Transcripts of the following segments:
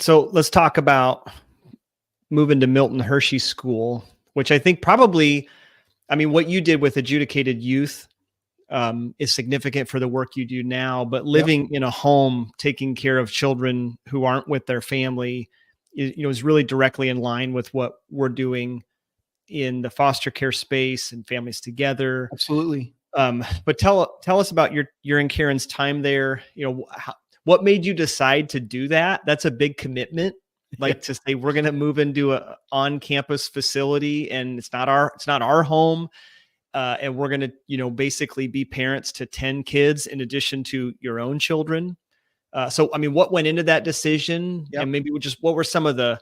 So let's talk about moving to Milton-Hershey School, which I think probably, I mean, what you did with adjudicated youth is significant for the work you do now, but Yep. living in a home, taking care of children who aren't with their family, is really directly in line with what we're doing in the foster care space and families together. Absolutely. But tell us about your and Karen's time there. What made you decide to do that? That's a big commitment. Like to say we're going to move into a on-campus facility, and it's not our home, and we're going to basically be parents to 10 kids in addition to your own children. So I mean, what went into that decision, Yep. and maybe what were some of the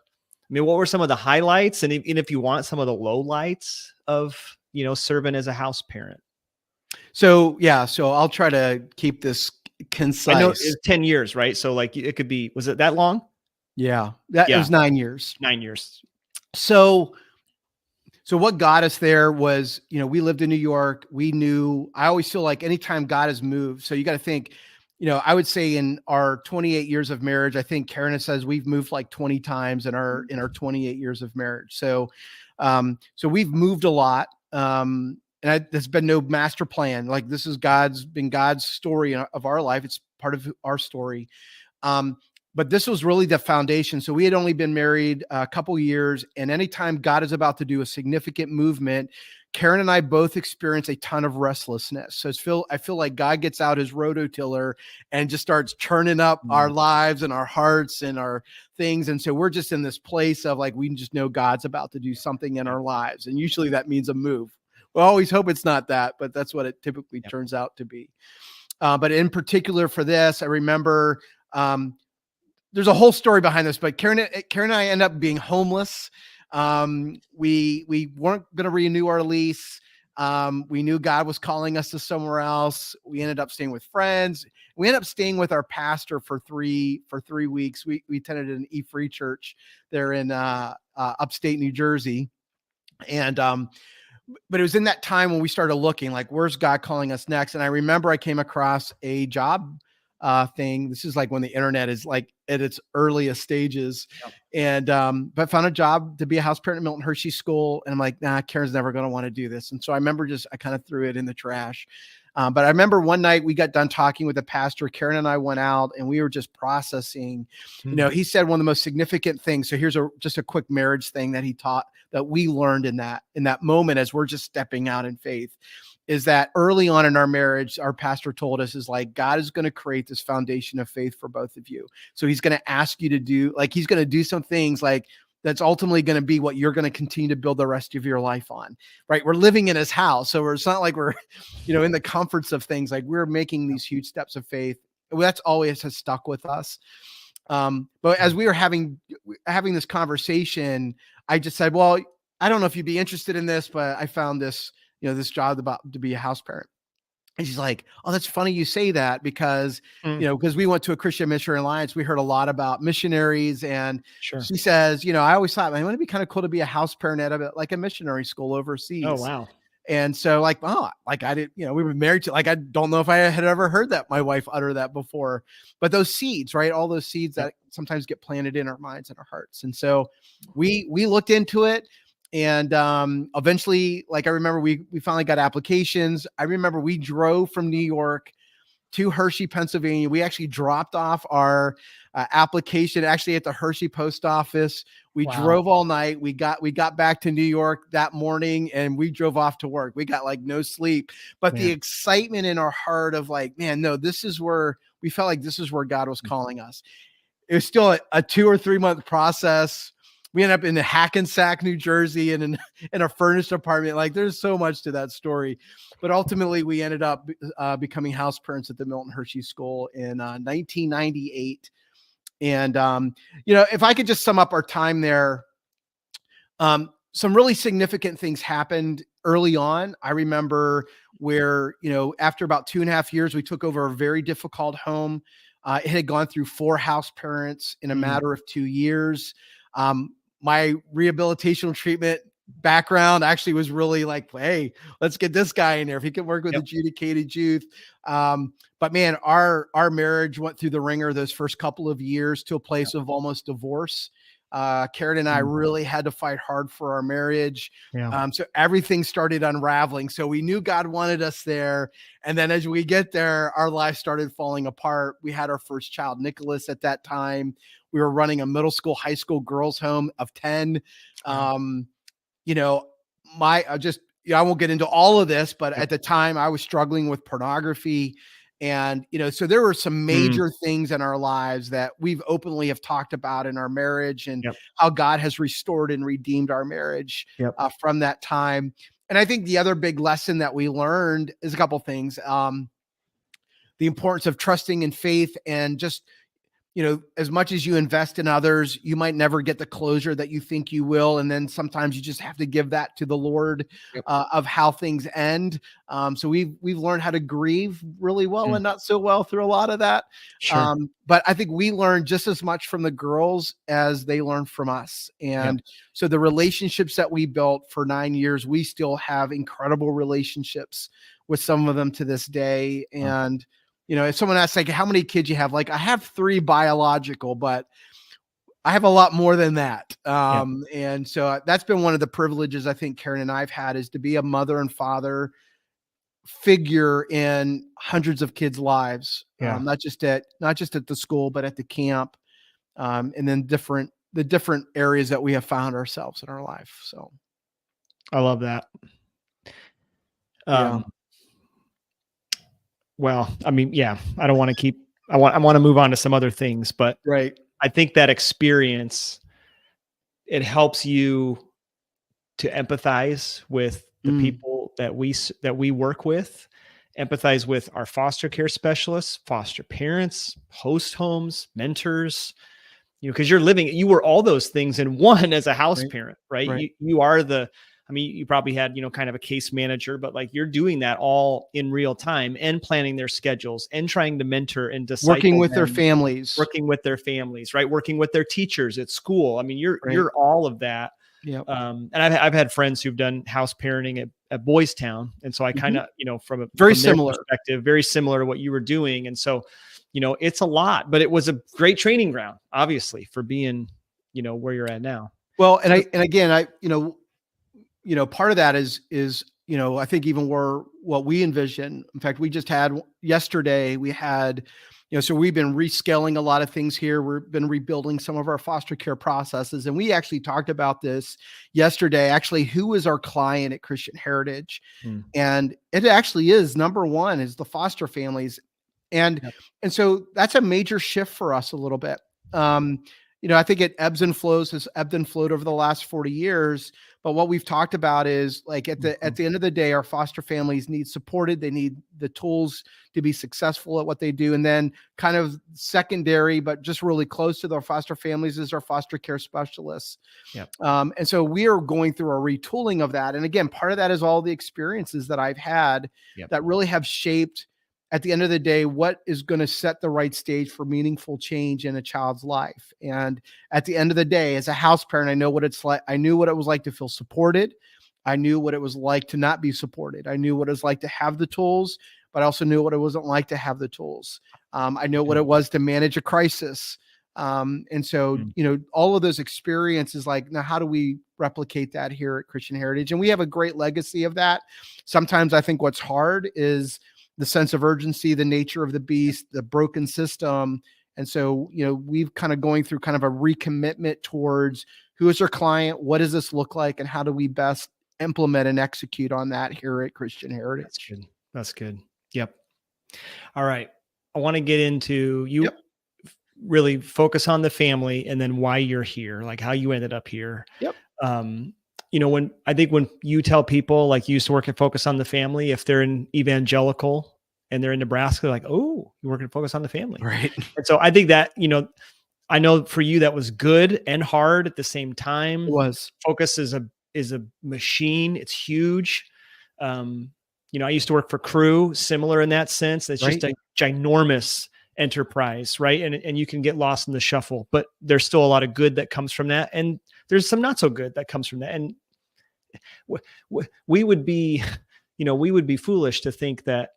highlights, and even if you want some of the lowlights of serving as a house parent. So I'll try to keep this concise. I know it's 10 years, right? So like it could be, was it that long? Yeah, it was 9 years. 9 years. So what got us there was, we lived in New York. I always feel like anytime God has moved, so you got to think, I would say in our 28 years of marriage, I think Karen says we've moved like 20 times in our 28 years of marriage. So we've moved a lot. There's been no master plan. Like this is God's story of our life. It's part of our story. But this was really the foundation. So we had only been married a couple years, and anytime God is about to do a significant movement, Karen and I both experience a ton of restlessness. So I feel like God gets out his rototiller and just starts churning up our lives and our hearts and our things. And so we're just in this place of like, we just know God's about to do something in our lives. And usually that means a move. We always hope it's not that, but that's what it typically turns out to be. But in particular for this, I remember, there's a whole story behind this, but Karen and I end up being homeless. We weren't going to renew our lease. We knew God was calling us to somewhere else. We ended up staying with friends. We ended up staying with our pastor for 3 weeks. We attended an E-Free church there in upstate New Jersey. And but it was in that time when we started looking like, where's God calling us next? And I remember I came across a job thing. This is like when the internet is like at its earliest stages. Yep. And but found a job to be a house parent at Milton-Hershey School. And I'm like, nah, Karen's never going to want to do this. And so I remember I kind of threw it in the trash. But I remember one night we got done talking with the pastor. Karen and I went out and we were just processing. He said one of the most significant things. So here's just a quick marriage thing that he taught that we learned in that moment as we're just stepping out in faith. Is that early on in our marriage, our pastor told us is like, God is going to create this foundation of faith for both of you. So he's going to ask you to do, like, he's going to do some things like that's ultimately going to be what you're going to continue to build the rest of your life on, right? We're living in his house. So it's not like we're, in the comforts of things, like we're making these huge steps of faith. That's always has stuck with us. But as we were having this conversation, I just said, well, I don't know if you'd be interested in this, but I found this, this job about to be a house parent. And she's like, oh, that's funny you say that because, because we went to a Christian Missionary Alliance, we heard a lot about missionaries. And she says, I always thought, man, wouldn't it be kind of cool to be a house parent at a missionary school overseas? Oh, wow. And so like, I did, we were married to, like, I don't know if I had ever heard that my wife utter that before, but those seeds, right? All those seeds that sometimes get planted in our minds and our hearts. And so we looked into it. And eventually, like I remember we finally got applications. I remember we drove from New York to Hershey, Pennsylvania. We actually dropped off our application actually at the Hershey post office. We drove all night. We got back to New York that morning and we drove off to work. We got like no sleep, but the excitement in our heart of like, man, no, this is where we felt like this is where God was calling us. It was still a 2 or 3 month process. We ended up in Hackensack, New Jersey, and in a furnished apartment. Like, there's so much to that story, but ultimately we ended up becoming house parents at the Milton-Hershey School in 1998. And if I could just sum up our time there, some really significant things happened early on. I remember where after about 2.5 years, we took over a very difficult home. It had gone through 4 house parents in a matter of 2 years. My rehabilitational treatment background actually was really like, hey, let's get this guy in there if he can work with Yep. adjudicated youth. But man, our marriage went through the ringer those first couple of years to a place of almost divorce. Karen and I Mm. really had to fight hard for our marriage. Yeah. So everything started unraveling. So we knew God wanted us there. And then as we get there, our life started falling apart. We had our first child, Nicholas, at that time. We were running a middle school, high school girls' home of 10. Wow. You know, I won't get into all of this, but Yep. at the time I was struggling with pornography. And, so there were some major things in our lives that we've openly have talked about in our marriage, and Yep. how God has restored and redeemed our marriage Yep. from that time. And I think the other big lesson that we learned is a couple things. The importance of trusting in faith, and just, as much as you invest in others, you might never get the closure that you think you will. And then sometimes you just have to give that to the Lord, Yep. of how things end. So we've learned how to grieve really well and not so well through a lot of that. Sure. But I think we learned just as much from the girls as they learned from us. And so the relationships that we built for 9 years, we still have incredible relationships with some of them to this day. Wow. And if someone asks, like, how many kids you have, like, I have 3 biological, but I have a lot more than that. And so that's been one of the privileges I think Karen and I've had, is to be a mother and father figure in hundreds of kids' lives. Not just at the school, but at the camp. And then the different areas that we have found ourselves in our life. So I love that. yeah. Well, I mean, I don't want to I want to move on to some other things, but Right. I think that experience, it helps you to empathize with the people that we work with, empathize with our foster care specialists, foster parents, host homes, mentors, because you were all those things in one as a house parent, right? Right. You are you probably had, kind of a case manager, but like, you're doing that all in real time and planning their schedules and trying to mentor and disciple Working with their them, families. working with their families, right? Working with their teachers at school. I mean, you're all of that. Yep. And I've had friends who've done house parenting at Boys Town. And so I kind of, from Very from their similar perspective, very similar to what you were doing. And so, it's a lot, but it was a great training ground, obviously, for being, where you're at now. Well, and again, part of that is, I think even what we envision. In fact, we just had yesterday, so we've been rescaling a lot of things here. We've been rebuilding some of our foster care processes. And we actually talked about this yesterday, actually, who is our client at Christian Heritage? And it actually is, number one is the foster families. And so that's a major shift for us a little bit. I think it has ebbed and flowed over the last 40 years. But what we've talked about is, like, at the end of the day, our foster families need supported. They need the tools to be successful at what they do. And then kind of secondary, but just really close to their foster families, is our foster care specialists. And so we are going through a retooling of that. And again, part of that is all the experiences that I've had that really have shaped, at the end of the day, what is going to set the right stage for meaningful change in a child's life. And at the end of the day, as a house parent, I know what it's like. I knew what it was like to feel supported. I knew what it was like to not be supported. I knew what it was like to have the tools, but I also knew what it wasn't like to have the tools. I know what it was to manage a crisis. And so, all of those experiences, like, now how do we replicate that here at Christian Heritage? And we have a great legacy of that. Sometimes I think what's hard is the sense of urgency, the nature of the beast, the broken system. And so, we've kind of going through kind of a recommitment towards who is our client, what does this look like, and how do we best implement and execute on that here at Christian Heritage. That's good. Yep. All right. I want to get into you really focus on the family, and then why you're here, like how you ended up here. When you tell people, like, you used to work at Focus on the Family, if they're in evangelical and they're in Nebraska, like, oh, you're working at Focus on the Family. Right. And so I think that, I know for you that was good and hard at the same time. It was. Focus is a machine. It's huge. I used to work for Crew, similar in that sense. It's just a ginormous enterprise, right? And you can get lost in the shuffle, but there's still a lot of good that comes from that. And there's some not so good that comes from that. And we would be, we would be foolish to think that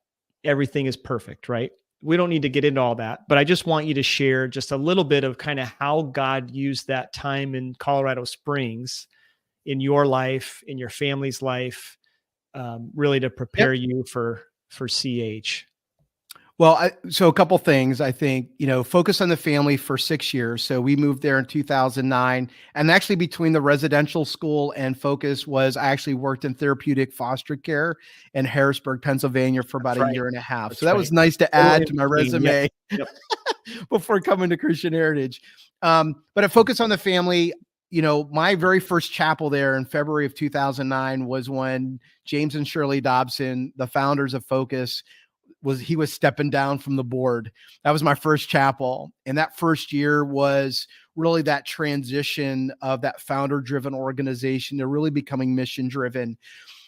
everything is perfect, right? We don't need to get into all that, but I just want you to share just a little bit of kind of how God used that time in Colorado Springs in your life, in your family's life, really to prepare Yep. you for CH. Well, so a couple things. I think, focus on the family for 6 years. So we moved there in 2009, and actually between the residential school and Focus I actually worked in therapeutic foster care in Harrisburg, Pennsylvania for about That's a right. year and a half. That's So that right. was nice to Little add in to my between. resume Yep. before coming to Christian Heritage. But a focus on the family. My very first chapel there in February of 2009 was when James and Shirley Dobson, the founders of Focus, he was stepping down from the board. That was my first chapel. And that first year was really that transition of that founder driven organization to really becoming mission driven.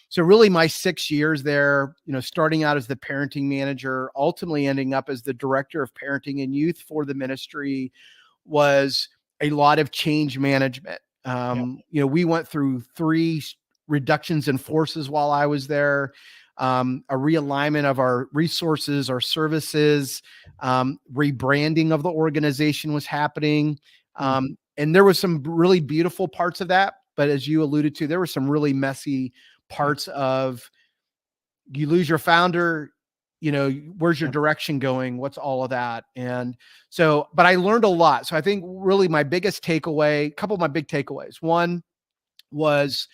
So really my 6 years there, starting out as the parenting manager, ultimately ending up as the director of parenting and youth for the ministry, was a lot of change management. We went through 3 reductions in forces while I was there. A realignment of our resources, our services, rebranding of the organization was happening. And there was some really beautiful parts of that. But as you alluded to, there were some really messy parts of, you lose your founder, where's your direction going? What's all of that? And so, but I learned a lot. So I think really my biggest takeaway, a couple of my big takeaways. One was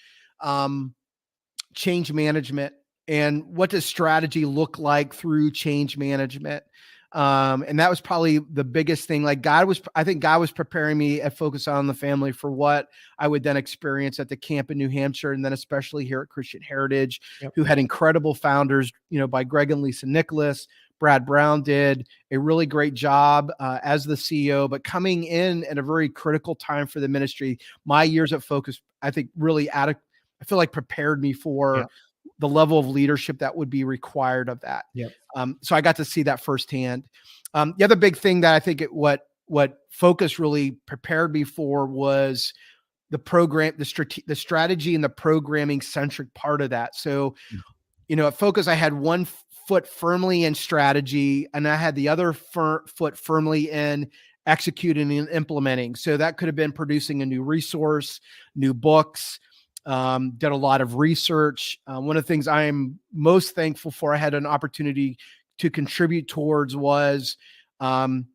change management. And what does strategy look like through change management? And that was probably the biggest thing. Like I think God was preparing me at Focus on the Family for what I would then experience at the camp in New Hampshire. And then especially here at Christian Heritage, who had incredible founders, by Greg and Lisa Nicholas. Brad Brown did a really great job as the CEO, but coming in at a very critical time for the ministry. My years at Focus, I think really I feel like prepared me for the level of leadership that would be required of that. So I got to see that firsthand. The other big thing that I think what Focus really prepared me for was the program, the strategy and the programming centric part of that. So, at Focus, I had one foot firmly in strategy and I had the other foot firmly in executing and implementing. So that could have been producing a new resource, new books, did a lot of research. One of the things I am most thankful for I had an opportunity to contribute towards was kind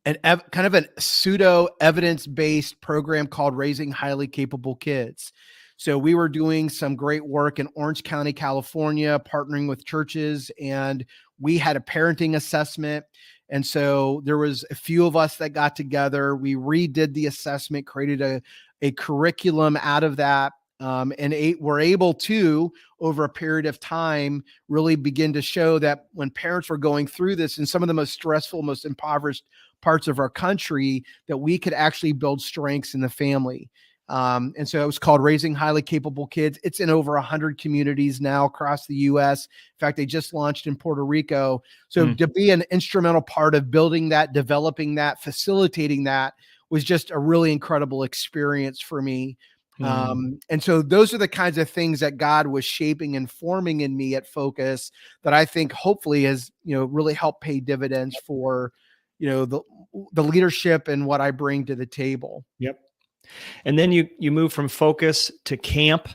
of a pseudo evidence-based program called Raising Highly Capable Kids. So we were doing some great work in Orange County, California, partnering with churches, and we had a parenting assessment. And so there was a few of us that got together. We redid the assessment, created a curriculum out of that, and were able to, over a period of time, really begin to show that when parents were going through this in some of the most stressful, most impoverished parts of our country, that we could actually build strengths in the family. And so it was called Raising Highly Capable Kids. It's in over 100 communities now across the U.S. In fact, they just launched in Puerto Rico. So to be an instrumental part of building that, developing that, facilitating that was just a really incredible experience for me. And so those are the kinds of things that God was shaping and forming in me at Focus that I think hopefully has, really helped pay dividends for, the leadership and what I bring to the table. And then you move from Focus to camp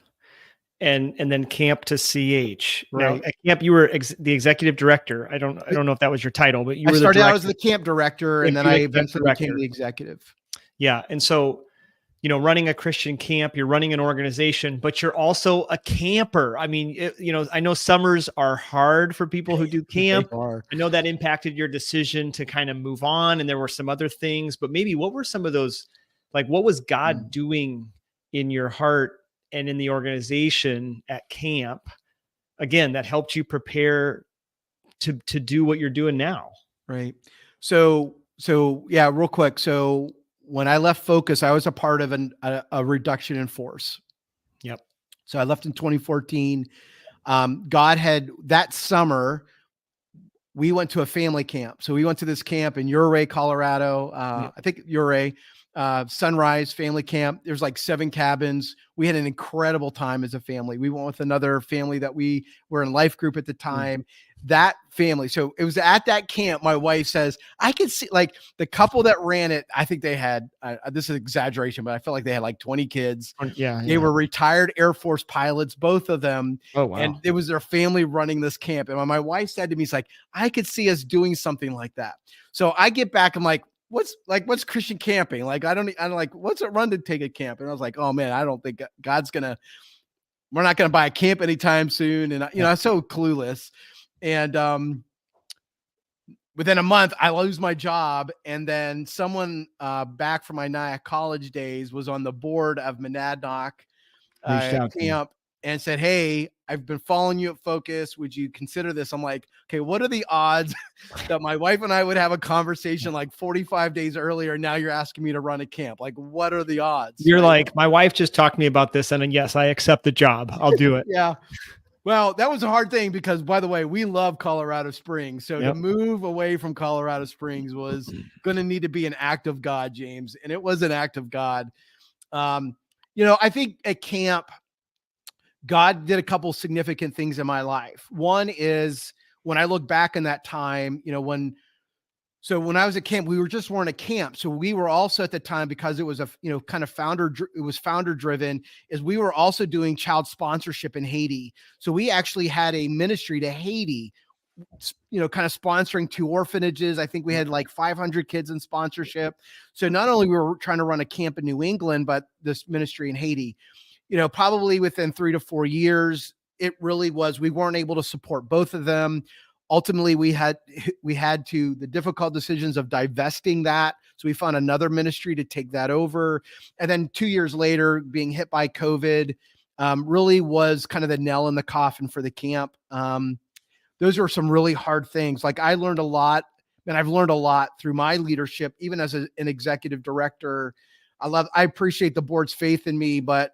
and then camp to CH. Right. Now, at camp, you were the executive director. I don't know if that was your title, but you were started out as the camp director, and then I eventually became the executive. Yeah. And so, running a Christian camp, you're running an organization, but you're also a camper. I mean, I know summers are hard for people who do camp. I know that impacted your decision to kind of move on, and there were some other things, but maybe what were some of those, like what was God doing in your heart and in the organization at camp, again, that helped you prepare to do what you're doing now? Right. So yeah, real quick. So when I left Focus, I was a part of a reduction in force. So I left in 2014. God had, that summer, we went to a family camp. So we went to this camp in Ouray, Colorado. I think Ouray. Sunrise Family Camp. There's like 7 cabins. We had an incredible time as a family. We went with another family that we were in life group at the time. That family. So it was at that camp. My wife says, I could see like the couple that ran it. I think they had, this is exaggeration, but I felt like they had like 20 kids. Yeah. They were retired Air Force pilots, both of them. Oh, wow. And it was their family running this camp. And when my wife said to me, it's like, I could see us doing something like that. So I get back, I'm like, what's Christian camping? Like, I'm like, what's it run to take a camp? And I was like, oh man, I don't think we're not going to buy a camp anytime soon. And I'm so clueless. And, within a month I lose my job. And then someone, back from my Nyack college days was on the board of Monadnock, camp and said, hey, I've been following you at Focus. Would you consider this? I'm like, okay, what are the odds that my wife and I would have a conversation like 45 days earlier? Now you're asking me to run a camp. Like, what are the odds? You're like, my wife just talked to me about this. And then, yes, I accept the job. I'll do it. Yeah. Well, that was a hard thing because, by the way, we love Colorado Springs. So to move away from Colorado Springs was going to need to be an act of God, James. And it was an act of God. I think at camp, God did a couple significant things in my life. One is when I look back in that time, when I was at camp, we weren't a camp. So we were also at the time, because it was kind of founder driven, is we were also doing child sponsorship in Haiti. So we actually had a ministry to Haiti, kind of sponsoring 2 orphanages. I think we had like 500 kids in sponsorship. So not only we were trying to run a camp in New England, but this ministry in Haiti. Probably within 3 to 4 years, it really was, we weren't able to support both of them. Ultimately, we had the difficult decisions of divesting that. So we found another ministry to take that over. And then 2 years later, being hit by COVID, really was kind of the nail in the coffin for the camp. Those were some really hard things. Like, I learned a lot, and I've learned a lot through my leadership, even as an executive director. I appreciate the board's faith in me, but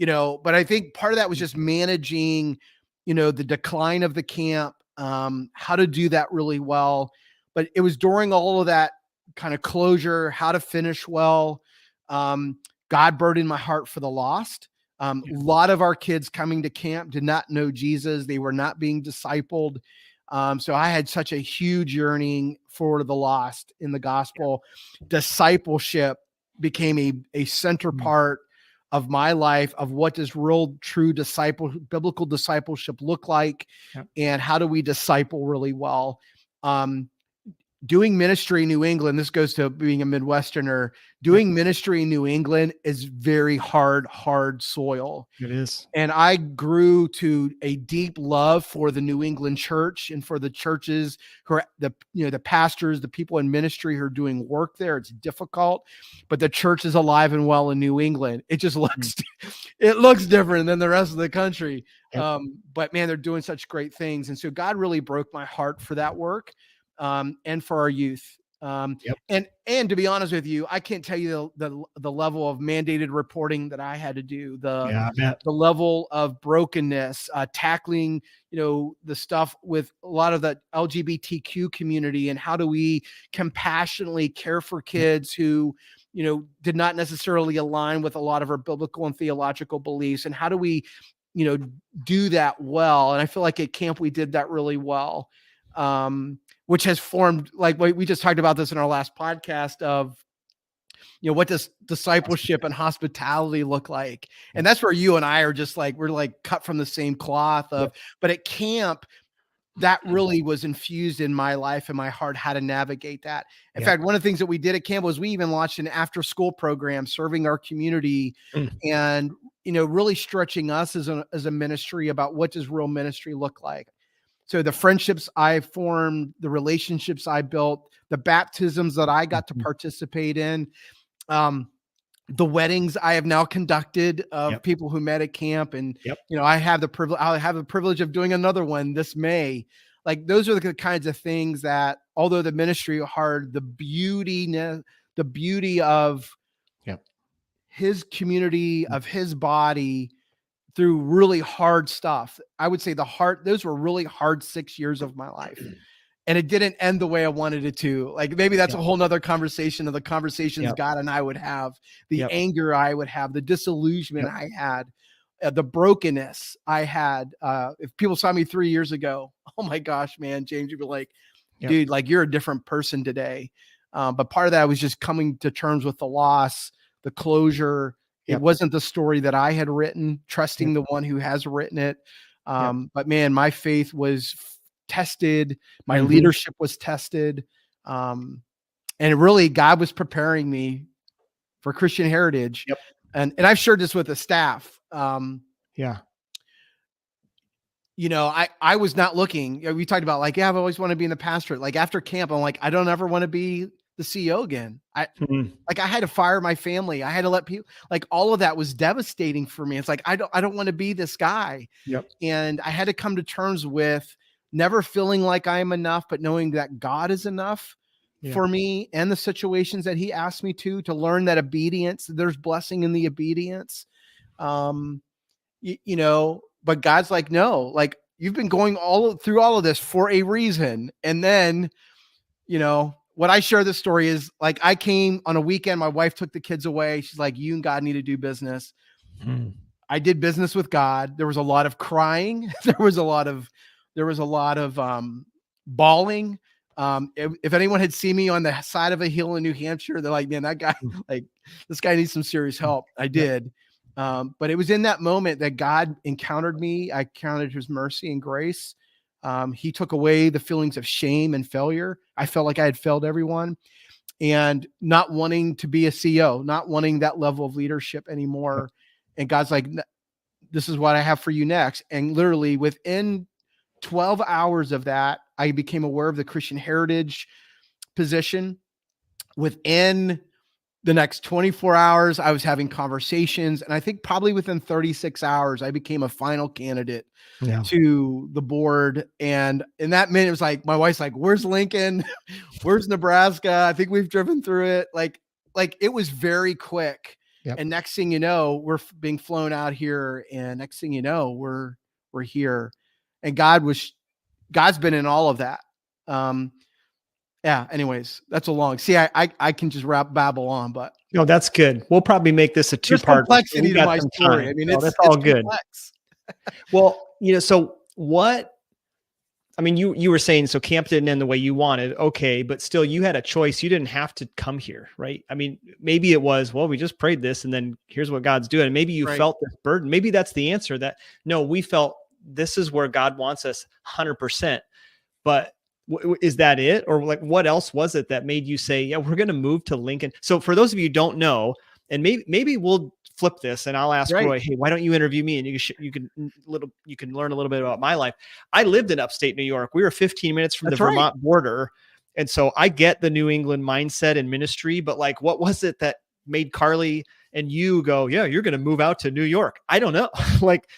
I think part of that was just managing, the decline of the camp, how to do that really well. But it was during all of that kind of closure, how to finish well. God burdened my heart for the lost. A lot of our kids coming to camp did not know Jesus. They were not being discipled. So I had such a huge yearning for the lost in the gospel. Discipleship became a center part of my life, of what does real, true biblical discipleship look like, and how do we disciple really well. Doing ministry in New England, this goes to being a Midwesterner, doing ministry in New England is very hard soil. It is. And I grew to a deep love for the New England church and for the churches who are the pastors, the people in ministry who are doing work there. It's difficult, but the church is alive and well in New England. It just looks, it looks different than the rest of the country. But man, they're doing such great things. And so God really broke my heart for that work. And for our youth. And to be honest with you, I can't tell you the level of mandated reporting that I had to do, the level of brokenness, tackling, the stuff with a lot of the LGBTQ community, and how do we compassionately care for kids who, did not necessarily align with a lot of our biblical and theological beliefs, and how do we, do that well. And I feel like at camp, we did that really well. Which has formed, like we just talked about this in our last podcast, of, what does discipleship and hospitality look like? And that's where you and I are just like, we're like cut from the same cloth but at camp, that really was infused in my life and my heart, how to navigate that. In fact, one of the things that we did at camp was we even launched an after school program serving our community and, really stretching us as a ministry about what does real ministry look like. So the friendships I formed, the relationships I built, the baptisms that I got to participate in, the weddings I have now conducted of people who met at camp. And, I'll have the privilege of doing another one this May. Like, those are the kinds of things that, although the ministry hard, the beauty of his community, of his body, through really hard stuff. I would say those were really hard 6 years of my life. and it didn't end the way I wanted it to. Like maybe that's Yep. a whole nother conversation of the conversations Yep. God and I would have, the Yep. anger I would have, the disillusionment Yep. I had, the brokenness I had. If people saw me 3 years ago, oh my gosh, man, James, you'd be like, Yep. dude, like you're a different person today. But part of that was just coming to terms with the loss, the closure. It Yep. wasn't the story that I had written, trusting the one who has written it. Yep. But man, my faith was tested. My Mhm. leadership was tested. And really God was preparing me for Christian heritage. Yep. And I've shared this with the staff. Yeah. You know, I was not looking. We talked about like, yeah, I've always wanted to be in the pastorate. Like after camp, I'm like, I don't ever want to be the CEO again. Mhm. Like I had to fire my family. I had to let people, like all of that was devastating for me. It's like, I don't want to be this guy. Yep. And I had to come to terms with never feeling like I am enough, but knowing that God is enough for me and the situations that he asked me to learn that obedience, there's blessing in the obedience. You know, but God's like, no, like you've been going through all of this for a reason. And then, you know, what I share this story is like, I came on a weekend, my wife took the kids away. She's like, you and God need to do business. Mhm. I did business with God. There was a lot of crying. There was a lot of bawling. If anyone had seen me on the side of a hill in New Hampshire, they're like, man, that guy, like this guy needs some serious help. I did. But it was in that moment that God encountered me. I counted his mercy and grace. He took away the feelings of shame and failure. I felt like I had failed everyone, and not wanting to be a CEO, not wanting that level of leadership anymore. And God's like, this is what I have for you next. And literally within 12 hours of that, I became aware of the Christian heritage position. Within the next 24 hours, I was having conversations. And I think probably within 36 hours, I became a final candidate to the board. And in that minute, it was like, my wife's like, where's Lincoln? Where's Nebraska? I think we've driven through it. Like it was very quick. Yep. And next thing you know, we're being flown out here. And next thing you know, we're here. And God's been in all of that. Yeah. Anyways, that's a long, see, I can just babble on, but No, that's good. We'll probably make this a there's two-part. complexity to my story. Time. I mean, No, it's that's all good. complex. Well, you know, so what, I mean, you were saying, so camp didn't end the way you wanted. Okay. But still you had a choice. You didn't have to come here. Right. I mean, maybe it was, well, we just prayed this and then here's what God's doing. Maybe you felt this burden. Maybe that's the answer, that no, we felt this is where God wants us 100%. But is that it? Or like, what else was it that made you say, yeah, we're going to move to Lincoln? So for those of you who don't know, and maybe we'll flip this and I'll ask Roy, hey, why don't you interview me? And you can learn a little bit about my life. I lived in upstate New York. We were 15 minutes from the Vermont border. And so I get the New England mindset and ministry, but like, what was it that made Carly and you go, yeah, you're going to move out to New York? I don't know. Like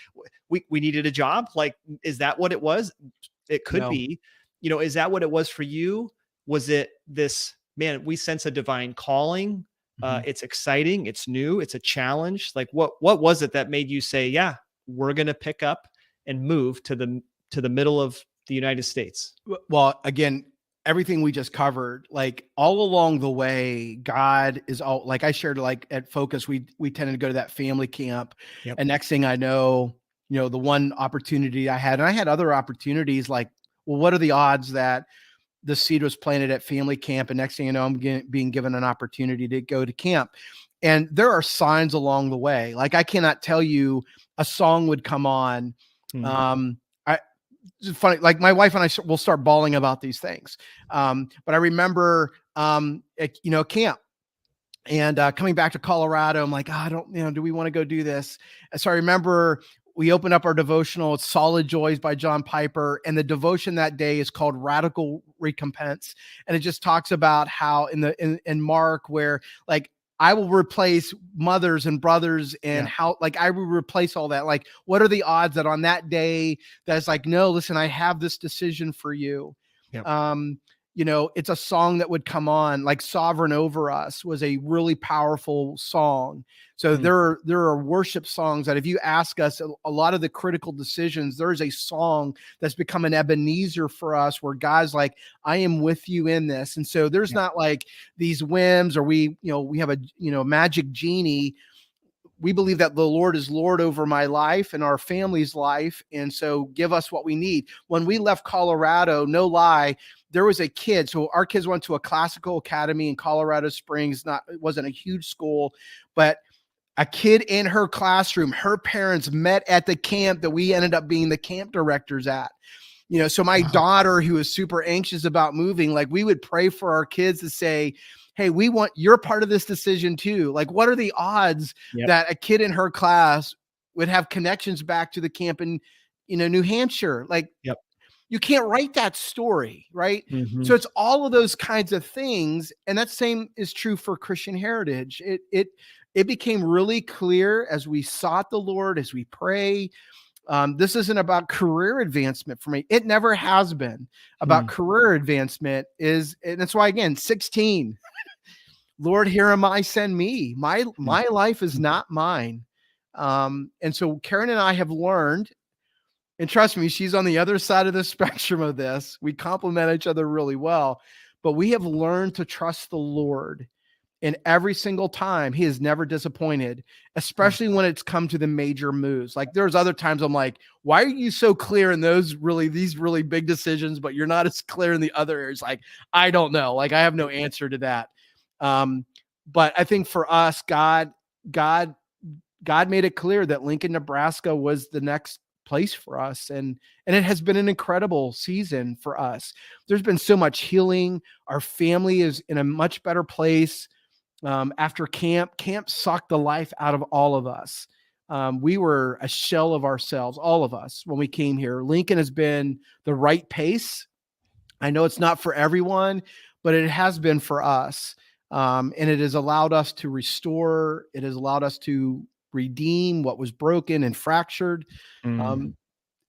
we needed a job. Like, is that what it was? It could be, you know, is that what it was for you? Was it this, man, we sense a divine calling. It's exciting. It's new. It's a challenge. Like what was it that made you say, yeah, we're going to pick up and move to the middle of the United States? Well, again, everything we just covered, like all along the way, God is all, like I shared, like at Focus, we tended to go to that family camp. And next thing I know, you know, the one opportunity I had, and I had other opportunities, like, well, what are the odds that the seed was planted at family camp? And next thing you know, I'm being given an opportunity to go to camp. And there are signs along the way. Like I cannot tell you, a song would come on. It's funny, like my wife and I will start bawling about these things. But I remember, camp and coming back to Colorado, I'm like, I don't, do we want to go do this? And so I remember we opened up our devotional. It's Solid Joys by John Piper. And the devotion that day is called Radical Recompense. And it just talks about how in Mark, where like, I will replace mothers and brothers and how, like, I will replace all that. Like, what are the odds that on that day that's like, no, listen, I have this decision for you. it's a song that would come on, like Sovereign Over Us was a really powerful song. So there are worship songs that if you ask us a lot of the critical decisions, there's a song that's become an Ebenezer for us where God's like, I am with you in this. And so there's not like these whims or we have a, magic genie. We believe that the Lord is Lord over my life and our family's life. And so give us what we need. When we left Colorado, no lie, there was a kid. So our kids went to a classical academy in Colorado Springs. It wasn't a huge school, but a kid in her classroom, her parents met at the camp that we ended up being the camp directors at. So my daughter, who was super anxious about moving, like we would pray for our kids to say, hey, you're part of this decision too. Like, what are the odds that a kid in her class would have connections back to the camp in, New Hampshire? Like, you can't write that story, right? So it's all of those kinds of things. And that same is true for Christian Heritage. It became really clear as we sought the Lord, as we pray. This isn't about career advancement for me. It never has been about career advancement. And that's why, again, 16, Lord, here am I, send me. My life is not mine. And so Karen and I have learned, and trust me, she's on the other side of the spectrum of this. We complement each other really well, but we have learned to trust the Lord. And every single time he is never disappointed, especially when it's come to the major moves. Like there's other times I'm like, why are you so clear in these really big decisions, but you're not as clear in the other areas? Like, I don't know. Like I have no answer to that. But I think for us, God made it clear that Lincoln, Nebraska was the next place for us. And it has been an incredible season for us. There's been so much healing. Our family is in a much better place. After camp sucked the life out of all of us. We were a shell of ourselves, all of us, when we came here. Lincoln has been the right pace. I know it's not for everyone, but it has been for us. And it has allowed us to restore. It has allowed us to redeem what was broken and fractured. And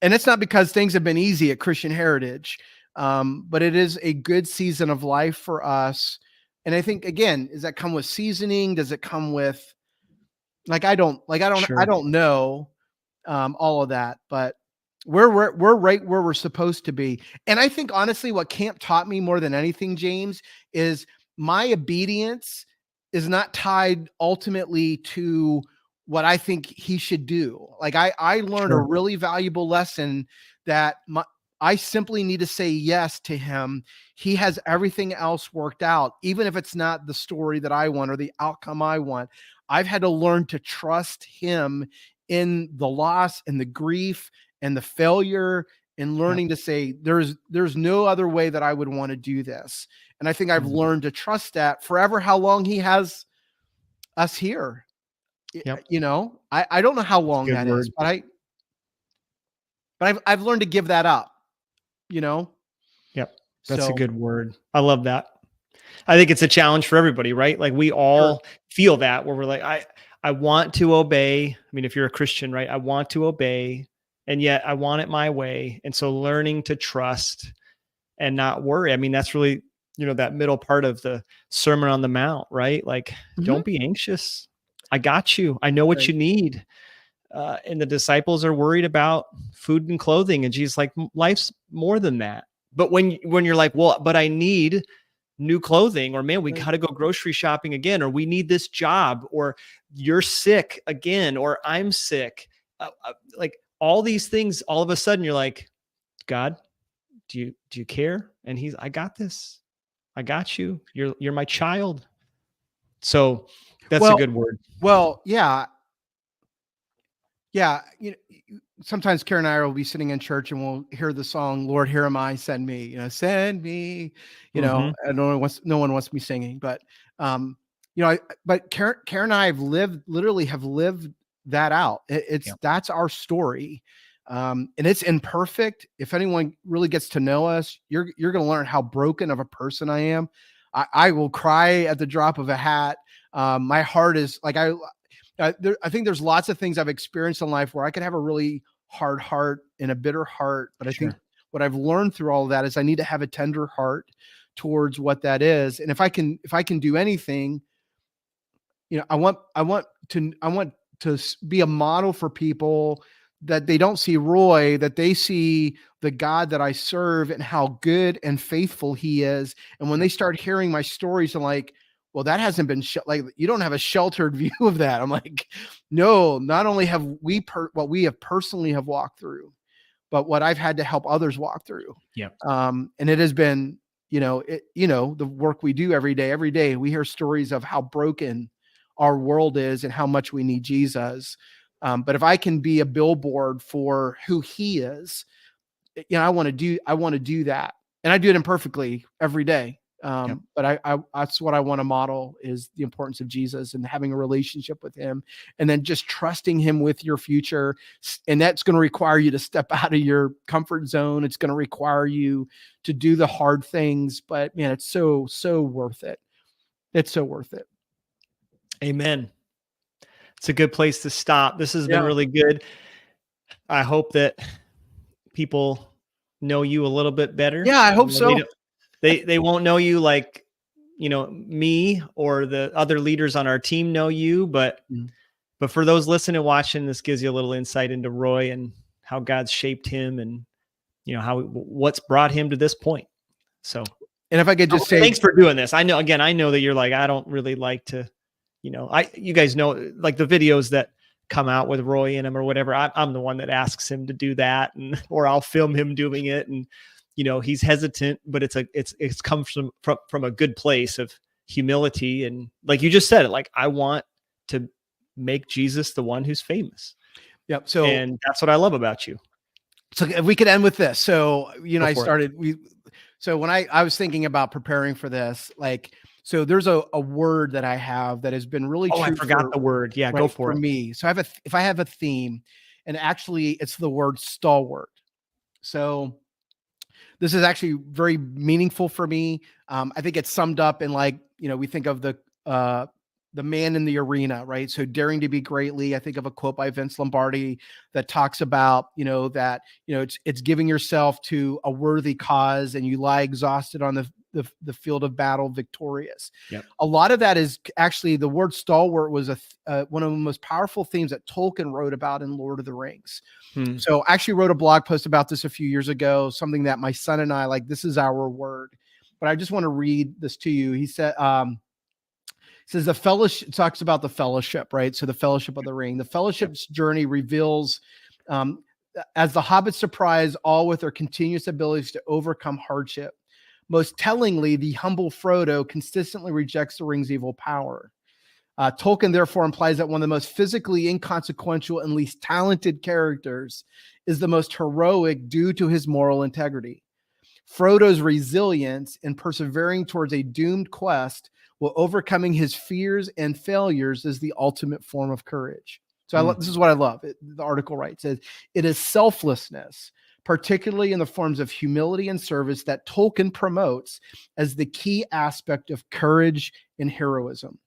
it's not because things have been easy at Christian Heritage, but it is a good season of life for us. And I think, again, does that come with seasoning? Does it come with I don't know all of that, but we're right where we're supposed to be. And I think honestly, what camp taught me more than anything, James, is my obedience is not tied ultimately to what I think he should do. Like I learned a really valuable lesson that I simply need to say yes to him. He has everything else worked out, even if it's not the story that I want or the outcome I want. I've had to learn to trust him in the loss and the grief and the failure, and learning to say, there's no other way that I would want to do this. And I think I've learned to trust that forever, how long he has us here. I don't know how long that is, but I've learned to give that up. That's a good word. I love that. I think it's a challenge for everybody, right? Like we all feel that, where we're like, I want to obey. I mean, if you're a Christian, right? I want to obey, and yet I want it my way. And so learning to trust and not worry. I mean, that's really, that middle part of the Sermon on the Mount, right? Like, don't be anxious. I got you. I know what you need. And the disciples are worried about food and clothing. And Jesus like, life's more than that. But when you're like, well, but I need new clothing, or man, we got to go grocery shopping again, or we need this job, or you're sick again, or I'm sick. Like all these things, all of a sudden you're like, God, do you care? And I got this. I got you. You're my child. So that's a good word. Well, yeah. Yeah. Sometimes Karen and I will be sitting in church and we'll hear the song, Lord, here am I, send me, send me, I don't know, no one wants me singing, but, but Karen and I have lived that out. That's our story. And it's imperfect. If anyone really gets to know us, you're going to learn how broken of a person I am. I will cry at the drop of a hat. My heart is like, I think there's lots of things I've experienced in life where I could have a really hard heart and a bitter heart. But I think what I've learned through all of that is I need to have a tender heart towards what that is. And if I can do anything, I want to be a model for people, that they don't see Roy, that they see the God that I serve and how good and faithful he is. And when they start hearing my stories, I'm like, well, that hasn't been like, you don't have a sheltered view of that. I'm like, no, not only have what we have personally have walked through, but what I've had to help others walk through. Yeah. And it has been, the work we do every day, we hear stories of how broken our world is and how much we need Jesus. But if I can be a billboard for who he is, I want to do that. And I do it imperfectly every day. But I that's what I want to model, is the importance of Jesus and having a relationship with him, and then just trusting him with your future. And that's going to require you to step out of your comfort zone. It's going to require you to do the hard things, but man, it's so worth it. It's so worth it. Amen. It's a good place to stop. This has been really good. I hope that people know you a little bit better. Yeah, I hope so. They won't know you like, me or the other leaders on our team know you, but for those listening and watching, this gives you a little insight into Roy and how God's shaped him, and what's brought him to this point. So, and if I could just say, thanks for doing this. I know that you're like, I don't really like to, you guys know, like the videos that come out with Roy in them or whatever, I'm the one that asks him to do that, or I'll film him doing it. And, he's hesitant, but it's come from a good place of humility. And like you just said, like, I want to make Jesus the one who's famous. Yep. So, and that's what I love about you. So if we could end with this. So, so when I was thinking about preparing for this, so there's a word that I have that has been really true. I forgot the word. Yeah. Go for it. Me. So if I have a theme, and actually it's the word stalwart. So this is actually very meaningful for me. I think it's summed up in we think of the man in the arena, right? So daring to be greatly. I think of a quote by Vince Lombardi that talks about, it's giving yourself to a worthy cause, and you lie exhausted on the field of battle victorious. Yep. A lot of that is actually, the word stalwart was one of the most powerful themes that Tolkien wrote about in Lord of the Rings. So I actually wrote a blog post about this a few years ago, something that my son and I, this is our word. But I just want to read this to you. He said, says the fellowship, talks about the fellowship, right? So the fellowship of the ring, the fellowship's journey reveals, as the hobbits surprise all with their continuous abilities to overcome hardship. Most tellingly, the humble Frodo consistently rejects the ring's evil power. Tolkien therefore implies that one of the most physically inconsequential and least talented characters is the most heroic due to his moral integrity. Frodo's resilience in persevering towards a doomed quest, while overcoming his fears and failures, is the ultimate form of courage. So this is what I love. The article writes, says, it is selflessness, particularly in the forms of humility and service, that Tolkien promotes as the key aspect of courage and heroism.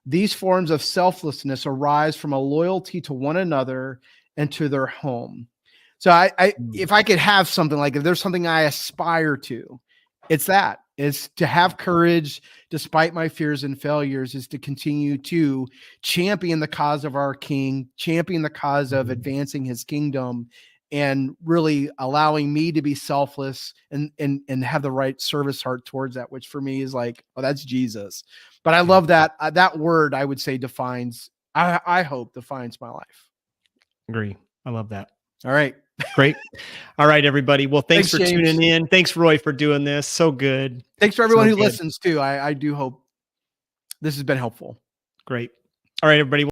These forms of selflessness arise from a loyalty to one another and to their home. So if I could have something, if there's something I aspire to, it's to have courage despite my fears and failures, is to continue to champion the cause of our King, champion the cause of advancing his kingdom, and really allowing me to be selfless and have the right service heart towards that, which for me is that's Jesus. But I love that word, I would say, I hope defines my life. Agree. I love that. All right. Great. All right, everybody. Well, thanks for James. tuning in. Thanks, Roy, for doing this. So good. Thanks for everyone who listens too. I do hope this has been helpful. Great. All right, everybody.